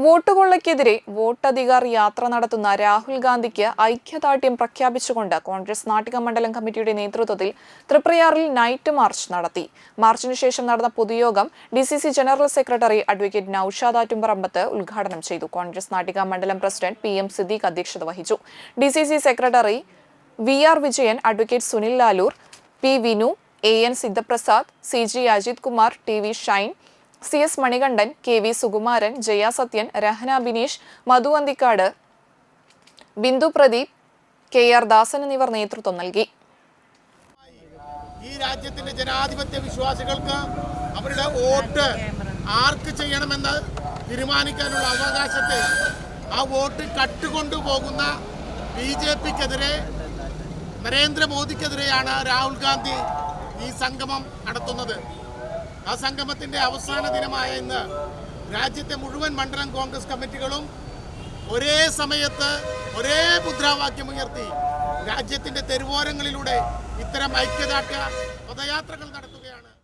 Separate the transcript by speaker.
Speaker 1: വോട്ടുകൊള്ളയ്ക്കെതിരെ വോട്ടധികാർ യാത്ര നടത്തുന്ന രാഹുൽ ഗാന്ധിക്ക് ഐക്യദാർഢ്യം പ്രഖ്യാപിച്ചുകൊണ്ട് കോൺഗ്രസ് നാട്ടിക മണ്ഡലം കമ്മിറ്റിയുടെ നേതൃത്വത്തിൽ തൃപ്രയാറിൽ നൈറ്റ് മാർച്ച് നടത്തി. മാർച്ചിനു ശേഷം നടന്ന പൊതുയോഗം DCC general secretary advocate Naushad Attumparambath ഉദ്ഘാടനം ചെയ്തു. കോൺഗ്രസ് നാട്ടിക മണ്ഡലം പ്രസിഡന്റ് PM സിദ്ദീഖ് അധ്യക്ഷത വഹിച്ചു. DCC secretary VR Vijayan, advocate Sunil Lalur, P Vinu, AN Siddhaprasad, CG Ajith Kumar, TV Shine, CS Manikandan, KV Sukumaran, Jaya Sathyan, Rahana Bineesh, Madhu Anthikkad, Bindu Pradeep, KR Dasan എന്നിവർ നേതൃത്വം നൽകി.
Speaker 2: ഈ രാജ്യത്തിന്റെ ജനാധിപത്യ വിശ്വാസികൾക്ക് അവരുടെ വോട്ട് ആർക്ക് ചെയ്യണമെന്ന് തീരുമാനിക്കാനുള്ള അവകാശത്തെ ആ വോട്ട് കട്ടുകൊണ്ടുപോകുന്ന BJPക്കെതിരെ, നരേന്ദ്രമോദിക്കെതിരെയാണ് രാഹുൽ ഗാന്ധി ഈ സംഗമം നടത്തുന്നത്. ആ സംഗമത്തിന്റെ അവസാന ദിനമായ ഇന്ന് രാജ്യത്തെ മുഴുവൻ മണ്ഡലം കോൺഗ്രസ് കമ്മിറ്റികളും ഒരേ സമയത്ത് ഒരേ മുദ്രാവാക്യമുയർത്തി രാജ്യത്തിന്റെ തെരുവോരങ്ങളിലൂടെ ഇത്തരം ഐക്യദാർഢ്യ പദയാത്രകൾ നടത്തുകയാണ്.